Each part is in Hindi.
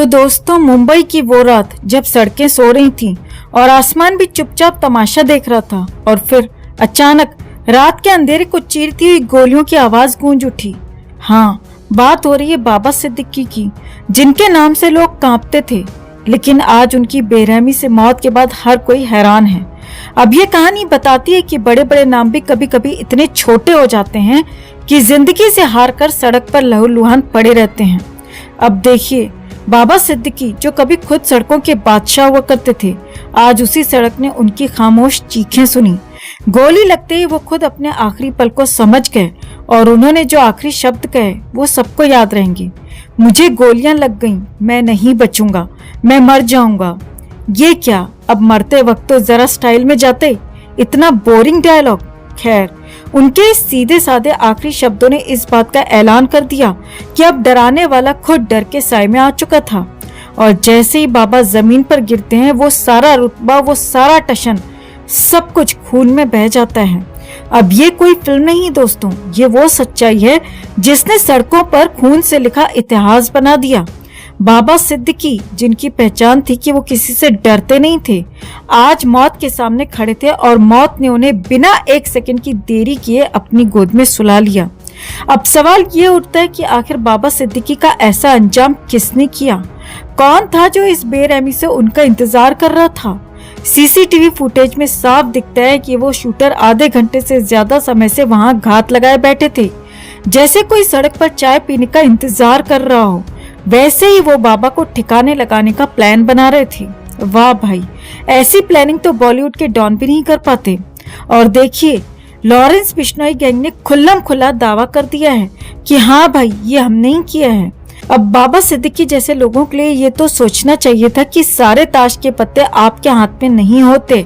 तो दोस्तों, मुंबई की वो रात जब सड़कें सो रही थीं और आसमान भी चुपचाप तमाशा देख रहा था, और फिर अचानक रात के अंधेरे को चीरती हुई गोलियों की आवाज गूंज उठी। हाँ, बात हो रही है बाबा सिद्दीकी की, जिनके नाम से लोग कांपते थे, लेकिन आज उनकी बेरहमी से मौत के बाद हर कोई हैरान है। अब ये कहानी बताती है कि बड़े बड़े नाम भी कभी कभी इतने छोटे हो जाते हैं कि जिंदगी से हार कर सड़क पर लहूलुहान पड़े रहते हैं। अब देखिए, बाबा सिद्दीकी जो कभी खुद सड़कों के बादशाह हुआ करते थे, आज उसी सड़क ने उनकी खामोश चीखें सुनी। गोली लगते ही वो खुद अपने आखिरी पल को समझ गए, और उन्होंने जो आखिरी शब्द कहे वो सबको याद रहेंगे। मुझे गोलियां लग गईं, मैं नहीं बचूंगा, मैं मर जाऊंगा। ये क्या, अब मरते वक्त तो जरा स्टाइल में जाते। इतना बोरिंग डायलॉग। खैर, उनके इस सीधे साधे आखिरी शब्दों ने इस बात का ऐलान कर दिया कि अब डराने वाला खुद डर के साए में आ चुका था। और जैसे ही बाबा जमीन पर गिरते हैं, वो सारा रुतबा, वो सारा टशन, सब कुछ खून में बह जाता है। अब ये कोई फिल्म नहीं दोस्तों, ये वो सच्चाई है जिसने सड़कों पर खून से लिखा इतिहास बना दिया। बाबा सिद्दीकी, जिनकी पहचान थी कि वो किसी से डरते नहीं थे, आज मौत के सामने खड़े थे और मौत ने उन्हें बिना एक सेकंड की देरी किए अपनी गोद में सुला लिया। अब सवाल ये उठता है कि आखिर बाबा सिद्दीकी का ऐसा अंजाम किसने किया? कौन था जो इस बेरहमी से उनका इंतजार कर रहा था? सीसीटीवी फुटेज में साफ दिखता है कि वो शूटर आधे घंटे से ज्यादा समय से वहां घात लगाए बैठे थे, जैसे कोई सड़क पर चाय पीने का इंतजार कर रहा हो। वैसे ही वो बाबा को ठिकाने लगाने का प्लान बना रहे थे। वाह भाई, ऐसी प्लानिंग तो बॉलीवुड के डॉन भी नहीं कर पाते। और देखिए, लॉरेंस बिश्नोई गैंग ने खुल्लम खुल्ला दावा कर दिया है कि हाँ भाई, ये हमने ही किया है। अब बाबा सिद्दीकी जैसे लोगों के लिए ये तो सोचना चाहिए था कि सारे ताश के पत्ते आपके हाथ में नहीं होते।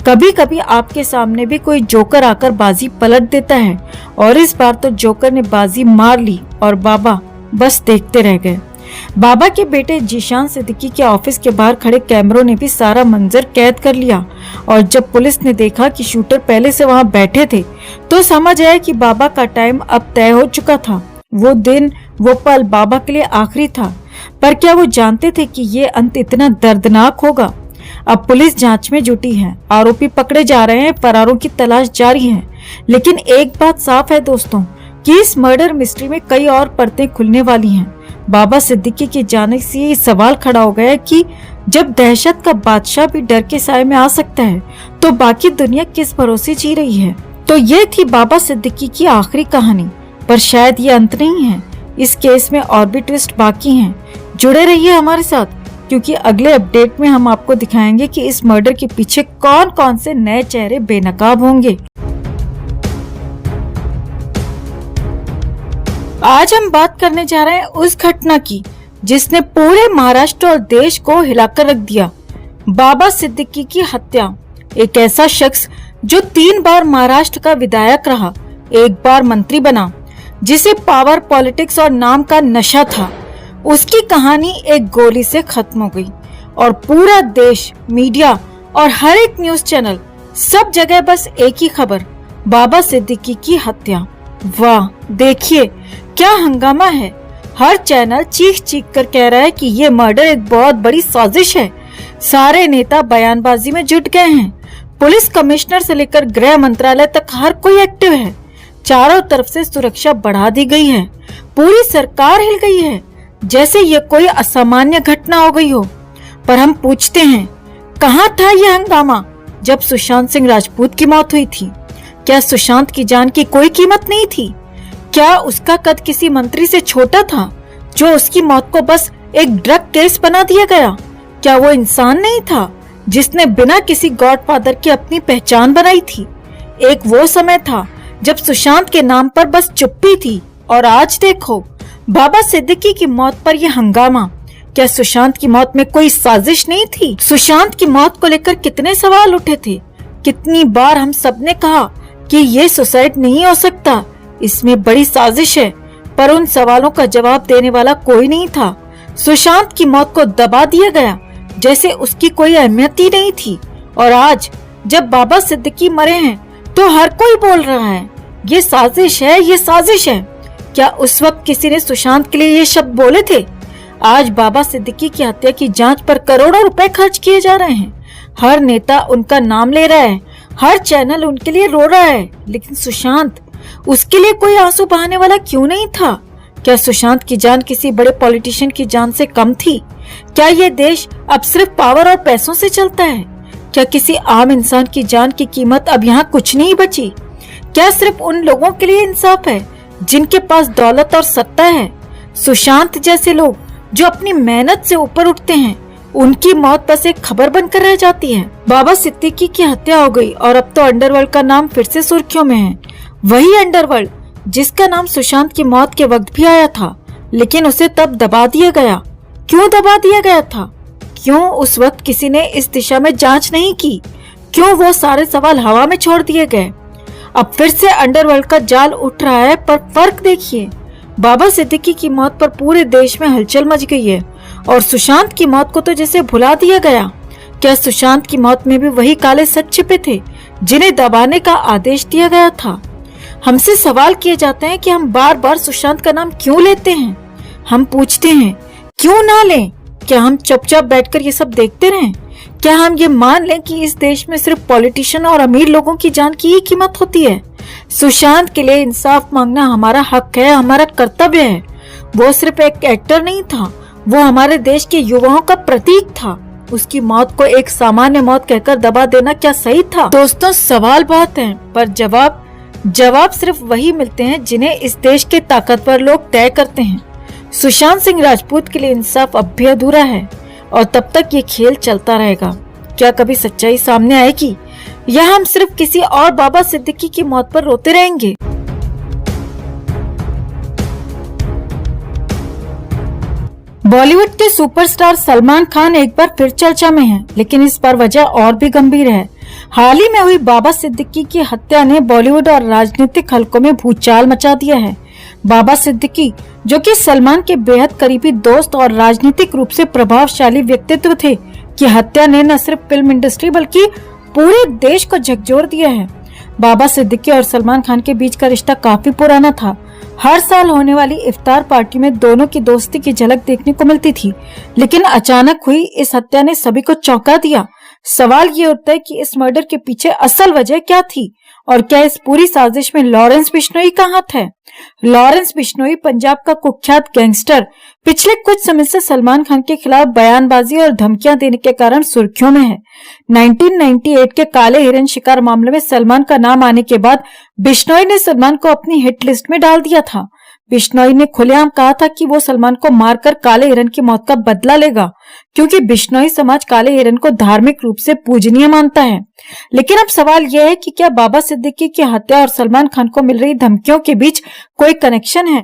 कभी कभी आपके सामने भी कोई जोकर आकर बाजी पलट देता है, और इस बार तो जोकर ने बाजी मार ली और बाबा बस देखते रह गए। बाबा के बेटे जीशान सिद्दीकी के ऑफिस के बाहर खड़े कैमरों ने भी सारा मंजर कैद कर लिया, और जब पुलिस ने देखा कि शूटर पहले से वहां बैठे थे, तो समझ आया कि बाबा का टाइम अब तय हो चुका था। वो दिन, वो पल बाबा के लिए आखिरी था। पर क्या वो जानते थे कि ये अंत इतना दर्दनाक होगा? अब पुलिस जांच में जुटी है, आरोपी पकड़े जा रहे हैं, फरारों की तलाश जारी है। लेकिन एक बात साफ है दोस्तों, कि इस मर्डर मिस्ट्री में कई और परतें खुलने वाली हैं। बाबा सिद्दीकी के जाने से ये सवाल खड़ा हो गया कि जब दहशत का बादशाह भी डर के साए में आ सकता है, तो बाकी दुनिया किस भरोसे जी रही है? तो ये थी बाबा सिद्दीकी की आखिरी कहानी, पर शायद ये अंत नहीं है। इस केस में और भी ट्विस्ट बाकी हैं। जुड़े रहिए हमारे साथ, क्योंकि अगले अपडेट में हम आपको दिखाएंगे कि इस मर्डर के पीछे कौन कौन से नए चेहरे बेनकाब होंगे। आज हम बात करने जा रहे हैं उस घटना की जिसने पूरे महाराष्ट्र और देश को हिलाकर रख दिया। बाबा सिद्दीकी की हत्या। एक ऐसा शख्स जो 3 बार महाराष्ट्र का विधायक रहा, 1 बार मंत्री बना, जिसे पावर, पॉलिटिक्स और नाम का नशा था, उसकी कहानी एक गोली से खत्म हो गई। और पूरा देश, मीडिया और हर एक न्यूज चैनल, सब जगह बस एक ही खबर, बाबा सिद्दीकी की हत्या। वाह, देखिए क्या हंगामा है। हर चैनल चीख चीख कर कह रहा है कि ये मर्डर एक बहुत बड़ी साजिश है। सारे नेता बयानबाजी में जुट गए हैं। पुलिस कमिश्नर से लेकर गृह मंत्रालय तक हर कोई एक्टिव है। चारों तरफ से सुरक्षा बढ़ा दी गई है। पूरी सरकार हिल गई है, जैसे ये कोई असामान्य घटना हो गई हो। पर हम पूछते हैं, कहाँ था यह हंगामा जब सुशांत सिंह राजपूत की मौत हुई थी? क्या सुशांत की जान की कोई कीमत नहीं थी? क्या उसका कद किसी मंत्री से छोटा था जो उसकी मौत को बस एक ड्रग केस बना दिया गया? क्या वो इंसान नहीं था जिसने बिना किसी गॉडफादर की अपनी पहचान बनाई थी? एक वो समय था जब सुशांत के नाम पर बस चुप्पी थी, और आज देखो बाबा सिद्दीकी की मौत पर यह हंगामा। क्या सुशांत की मौत में कोई साजिश नहीं थी? सुशांत की मौत को लेकर कितने सवाल उठे थे। कितनी बार हम सबने कहा कि ये सुसाइड नहीं हो सकता, इसमें बड़ी साजिश है, पर उन सवालों का जवाब देने वाला कोई नहीं था। सुशांत की मौत को दबा दिया गया जैसे उसकी कोई अहमियत ही नहीं थी। और आज जब बाबा सिद्दीकी मरे हैं, तो हर कोई बोल रहा है ये साजिश है, ये साजिश है। क्या उस वक्त किसी ने सुशांत के लिए ये शब्द बोले थे? आज बाबा सिद्दीकी की हत्या की जांच पर करोड़ों रुपए खर्च किए जा रहे हैं। हर नेता उनका नाम ले रहा है, हर चैनल उनके लिए रो रहा है, लेकिन सुशांत, उसके लिए कोई आंसू बहाने वाला क्यों नहीं था? क्या सुशांत की जान किसी बड़े पॉलिटिशियन की जान से कम थी? क्या ये देश अब सिर्फ पावर और पैसों से चलता है? क्या किसी आम इंसान की जान की कीमत अब यहाँ कुछ नहीं बची? क्या सिर्फ उन लोगों के लिए इंसाफ है जिनके पास दौलत और सत्ता है? सुशांत जैसे लोग जो अपनी मेहनत से ऊपर उठते हैं, उनकी मौत बस एक खबर बनकर रह जाती है। बाबा सिद्दीकी की हत्या हो गई और अब तो अंडरवर्ल्ड का नाम फिर से सुर्खियों में है। वही अंडरवर्ल्ड जिसका नाम सुशांत की मौत के वक्त भी आया था, लेकिन उसे तब दबा दिया गया। क्यों दबा दिया गया था? क्यों उस वक्त किसी ने इस दिशा में जांच नहीं की? क्यों वो सारे सवाल हवा में छोड़ दिए गए? अब फिर से अंडरवर्ल्ड का जाल उठ रहा है, पर फर्क देखिए, बाबा सिद्दीकी की मौत पर पूरे देश में हलचल मच गई है और सुशांत की मौत को तो जैसे भुला दिया गया। क्या सुशांत की मौत में भी वही काले सच छिपे थे जिन्हें दबाने का आदेश दिया गया था? हमसे सवाल किए जाते हैं कि हम बार बार सुशांत का नाम क्यों लेते हैं। हम पूछते हैं, क्यों ना लें? क्या हम चुपचाप बैठकर ये सब देखते रहें? क्या हम ये मान लें कि इस देश में सिर्फ पॉलिटिशियन और अमीर लोगों की जान की ही कीमत होती है? सुशांत के लिए इंसाफ मांगना हमारा हक है, हमारा कर्तव्य है। वो सिर्फ एक एक्टर नहीं था, वो हमारे देश के युवाओं का प्रतीक था। उसकी मौत को एक सामान्य मौत कहकर दबा देना क्या सही था? दोस्तों, सवाल बहुत हैं, पर जवाब सिर्फ वही मिलते हैं जिन्हें इस देश के ताकतवर लोग तय करते हैं। सुशांत सिंह राजपूत के लिए इंसाफ अब भी अधूरा है और तब तक ये खेल चलता रहेगा। क्या कभी सच्चाई सामने आएगी या हम सिर्फ किसी और बाबा सिद्दीकी की मौत पर रोते रहेंगे? बॉलीवुड के सुपरस्टार सलमान खान एक बार फिर चर्चा में हैं, लेकिन इस पर वजह और भी गंभीर है। हाल ही में हुई बाबा सिद्दीकी की हत्या ने बॉलीवुड और राजनीतिक हलकों में भूचाल मचा दिया है। बाबा सिद्दीकी, जो कि सलमान के बेहद करीबी दोस्त और राजनीतिक रूप से प्रभावशाली व्यक्तित्व थे, की हत्या ने न सिर्फ फिल्म इंडस्ट्री बल्कि पूरे देश को झकझोर दिया है। बाबा सिद्दीकी और सलमान खान के बीच का रिश्ता काफी पुराना था। हर साल होने वाली इफ्तार पार्टी में दोनों की दोस्ती की झलक देखने को मिलती थी, लेकिन अचानक हुई इस हत्या ने सभी को चौंका दिया। सवाल ये उठता है कि इस मर्डर के पीछे असल वजह क्या थी और क्या इस पूरी साजिश में लॉरेंस बिश्नोई का हाथ है? लॉरेंस बिश्नोई पंजाब का कुख्यात गैंगस्टर पिछले कुछ समय से सलमान खान के खिलाफ बयानबाजी और धमकियां देने के कारण सुर्खियों में है। 1998 के काले हिरन शिकार मामले में सलमान का नाम आने के बाद बिश्नोई ने सलमान को अपनी हिट लिस्ट में डाल दिया था। बिश्नोई ने खुलेआम कहा था कि वो सलमान को मारकर काले हिरन की मौत का बदला लेगा, क्योंकि बिश्नोई समाज काले हिरन को धार्मिक रूप से पूजनीय मानता है। लेकिन अब सवाल यह है कि क्या बाबा सिद्दीकी की हत्या और सलमान खान को मिल रही धमकियों के बीच कोई कनेक्शन है?